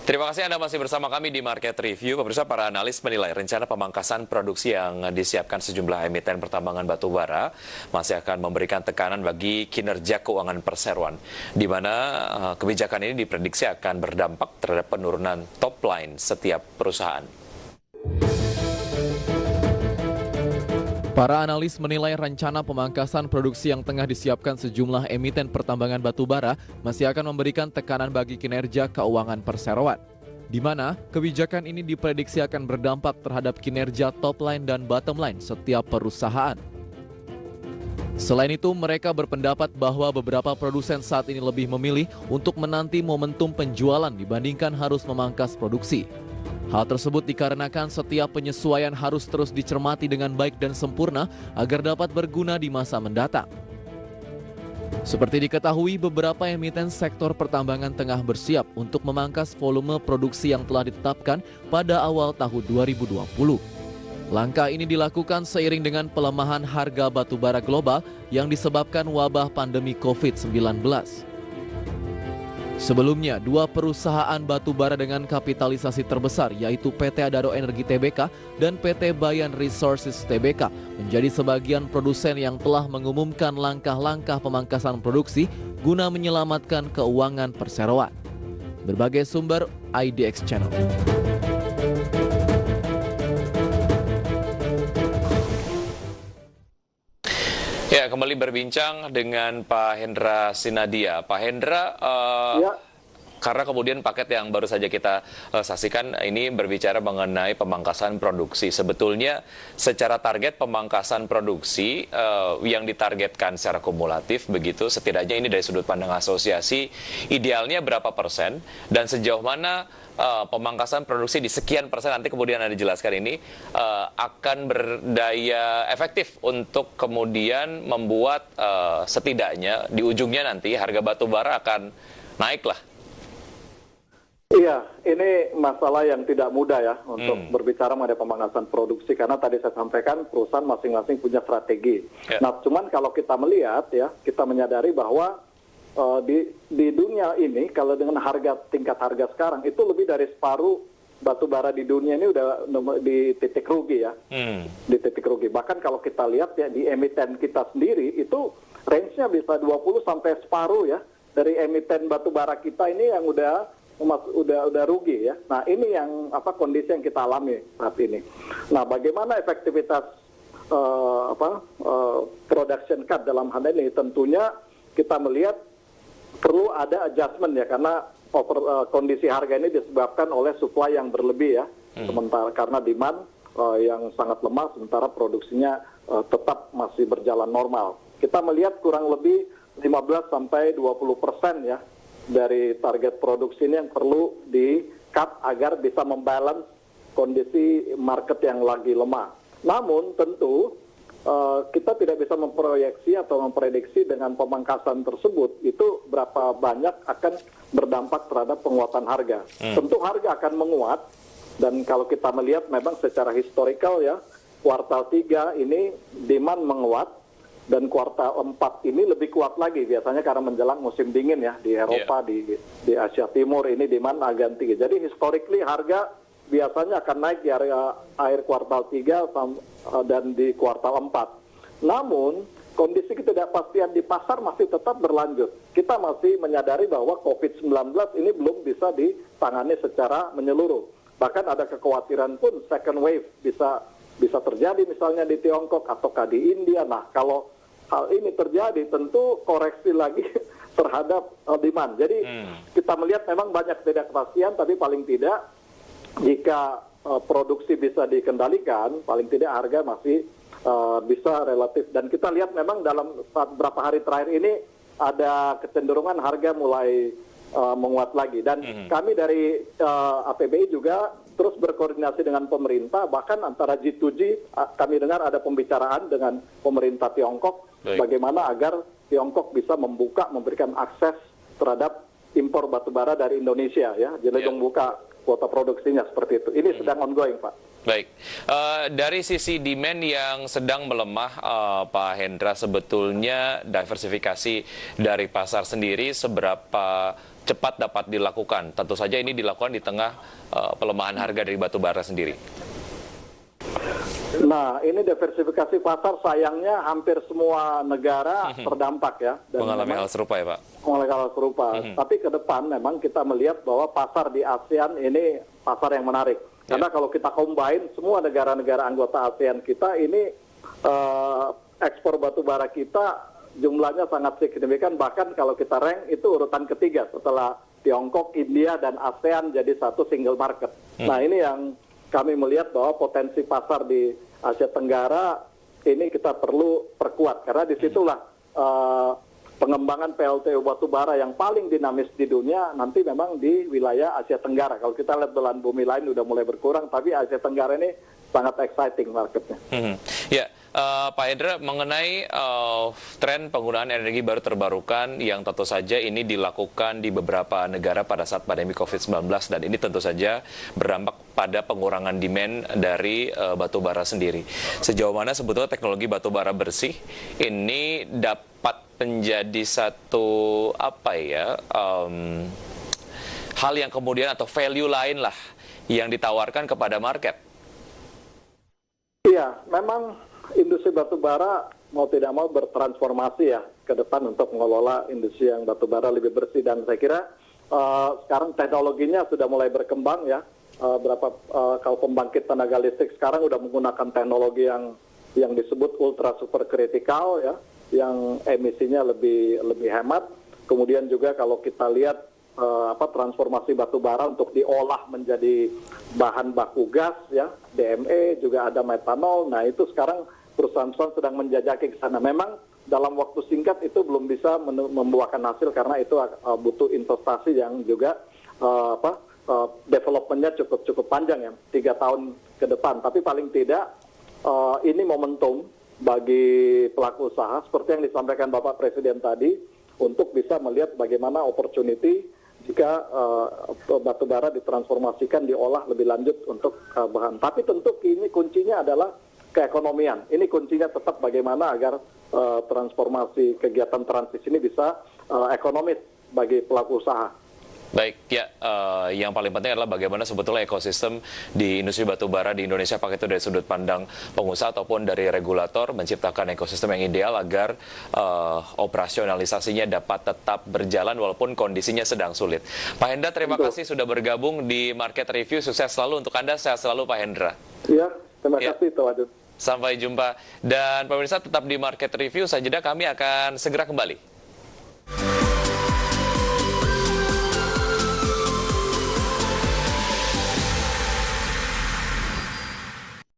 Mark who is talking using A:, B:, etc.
A: Terima kasih Anda masih bersama kami di Market Review. Pemirsa, para analis menilai rencana pemangkasan produksi yang disiapkan sejumlah emiten pertambangan batu bara masih akan memberikan tekanan bagi kinerja keuangan perseroan, di mana kebijakan ini diprediksi akan berdampak terhadap penurunan top line setiap perusahaan.
B: Para analis menilai rencana pemangkasan produksi yang tengah disiapkan sejumlah emiten pertambangan batu bara masih akan memberikan tekanan bagi kinerja keuangan perseroan, di mana kebijakan ini diprediksi akan berdampak terhadap kinerja top line dan bottom line setiap perusahaan. Selain itu, mereka berpendapat bahwa beberapa produsen saat ini lebih memilih untuk menanti momentum penjualan dibandingkan harus memangkas produksi. Hal tersebut dikarenakan setiap penyesuaian harus terus dicermati dengan baik dan sempurna agar dapat berguna di masa mendatang. Seperti diketahui, beberapa emiten sektor pertambangan tengah bersiap untuk memangkas volume produksi yang telah ditetapkan pada awal tahun 2020. Langkah ini dilakukan seiring dengan pelemahan harga batu bara global yang disebabkan wabah pandemi COVID-19. Sebelumnya, dua perusahaan batu bara dengan kapitalisasi terbesar yaitu PT Adaro Energi Tbk dan PT Bayan Resources Tbk menjadi sebagian produsen yang telah mengumumkan langkah-langkah pemangkasan produksi guna menyelamatkan keuangan perseroan. Berbagai sumber IDX Channel.
A: Ya, kembali berbincang dengan Pak Hendra Sinadia. Pak Hendra, karena kemudian paket yang baru saja kita saksikan ini berbicara mengenai pemangkasan produksi. Sebetulnya secara target pemangkasan produksi yang ditargetkan secara kumulatif begitu, setidaknya ini dari sudut pandang asosiasi, idealnya berapa persen dan sejauh mana pemangkasan produksi di sekian persen, nanti kemudian Anda jelaskan ini, akan berdaya efektif untuk kemudian membuat setidaknya di ujungnya nanti harga batu bara akan naik lah.
C: Iya, ini masalah yang tidak mudah ya untuk berbicara mengenai pemangkasan produksi, karena tadi saya sampaikan perusahaan masing-masing punya strategi. Ya. Nah, cuman kalau kita melihat ya, kita menyadari bahwa di dunia ini kalau dengan tingkat harga sekarang itu lebih dari separuh batu bara di dunia ini udah di titik rugi ya, di titik rugi. Bahkan kalau kita lihat ya di emiten kita sendiri itu range-nya bisa 20 sampai separuh ya dari emiten batu bara kita ini yang udah rugi ya. Nah, ini yang kondisi yang kita alami saat ini. Nah, bagaimana efektivitas production cut dalam hal ini? Tentunya kita melihat perlu ada adjustment ya, karena kondisi harga ini disebabkan oleh supply yang berlebih ya, sementara karena demand yang sangat lemah, sementara produksinya tetap masih berjalan normal. Kita melihat kurang lebih 15-20% ya dari target produksi ini yang perlu di-cut agar bisa membalance kondisi market yang lagi lemah. Namun tentu kita tidak bisa memproyeksi atau memprediksi dengan pemangkasan tersebut itu berapa banyak akan berdampak terhadap penguatan harga. Tentu harga akan menguat, dan kalau kita melihat memang secara historikal ya, kuartal 3 ini demand menguat, dan kuartal 4 ini lebih kuat lagi biasanya karena menjelang musim dingin ya di Eropa, di Asia Timur ini demand agak tinggi. Jadi historically harga biasanya akan naik di area akhir kuartal 3 dan di kuartal 4. Namun, kondisi ketidakpastian di pasar masih tetap berlanjut. Kita masih menyadari bahwa COVID-19 ini belum bisa ditangani secara menyeluruh. Bahkan ada kekhawatiran pun second wave bisa terjadi misalnya di Tiongkok ataukah di India. Nah, kalau hal ini terjadi tentu koreksi lagi terhadap demand. Jadi kita melihat memang banyak ketidakpastian, tapi paling tidak jika produksi bisa dikendalikan, paling tidak harga masih bisa relatif. Dan kita lihat memang dalam beberapa hari terakhir ini ada kecenderungan harga mulai menguat lagi. Dan kami dari APBI juga terus berkoordinasi dengan pemerintah, bahkan antara G2G kami dengar ada pembicaraan dengan pemerintah Tiongkok bagaimana agar Tiongkok bisa memberikan akses terhadap impor batubara dari Indonesia ya. Jadi membuka kuota produksinya seperti itu. Ini sedang ongoing, Pak.
A: Baik, dari sisi demand yang sedang melemah, Pak Hendra, sebetulnya diversifikasi dari pasar sendiri seberapa cepat dapat dilakukan? Tentu saja ini dilakukan di tengah pelemahan harga dari batu bara sendiri.
C: Nah, ini diversifikasi pasar sayangnya hampir semua negara terdampak ya. Dan
A: mengalami hal serupa ya Pak?
C: Mengalami hal serupa. Tapi ke depan memang kita melihat bahwa pasar di ASEAN ini pasar yang menarik. Karena kalau kita combine semua negara-negara anggota ASEAN kita ini ekspor batu bara kita jumlahnya sangat signifikan. Bahkan kalau kita rank itu urutan ketiga setelah Tiongkok, India, dan ASEAN jadi satu single market. Nah ini yang kami melihat bahwa potensi pasar di Asia Tenggara ini kita perlu perkuat karena disitulah pengembangan PLTU batubara yang paling dinamis di dunia nanti memang di wilayah Asia Tenggara. Kalau kita lihat belahan bumi lain udah mulai berkurang, tapi Asia Tenggara ini sangat exciting marketnya.
A: Ya, Pak Hendra, mengenai tren penggunaan energi baru terbarukan yang tentu saja ini dilakukan di beberapa negara pada saat pandemi COVID-19 dan ini tentu saja berdampak pada pengurangan demand dari batu bara sendiri. Sejauh mana sebetulnya teknologi batu bara bersih ini dapat menjadi satu hal yang kemudian atau value lain lah yang ditawarkan kepada market?
C: Iya, memang industri batubara mau tidak mau bertransformasi ya ke depan untuk mengelola industri yang batubara lebih bersih dan saya kira sekarang teknologinya sudah mulai berkembang ya. Kalau pembangkit tenaga listrik sekarang udah menggunakan teknologi yang disebut ultra super critical ya, yang emisinya lebih hemat. Kemudian juga kalau kita lihat transformasi batu bara untuk diolah menjadi bahan baku gas ya, DME, juga ada metanol. Nah itu sekarang perusahaan-perusahaan sedang menjajaki ke sana. Memang dalam waktu singkat itu belum bisa membuahkan hasil karena itu butuh investasi yang juga developmentnya cukup panjang ya, 3 tahun ke depan. Tapi paling tidak ini momentum bagi pelaku usaha seperti yang disampaikan Bapak Presiden tadi untuk bisa melihat bagaimana opportunity jika batu bara ditransformasikan, diolah lebih lanjut untuk bahan. Tapi tentu ini kuncinya adalah keekonomian. Ini kuncinya tetap bagaimana agar transformasi kegiatan transisi ini bisa ekonomis bagi pelaku usaha.
A: Baik, ya, yang paling penting adalah bagaimana sebetulnya ekosistem di industri batubara di Indonesia, apakah itu dari sudut pandang pengusaha ataupun dari regulator, menciptakan ekosistem yang ideal agar operasionalisasinya dapat tetap berjalan walaupun kondisinya sedang sulit. Pak Hendra, terima kasih sudah bergabung di Market Review. Sukses selalu untuk Anda, sehat selalu Pak Hendra.
C: Ya, terima kasih Tawadud.
A: Sampai jumpa. Dan pemirsa tetap di Market Review, saja kami akan segera kembali.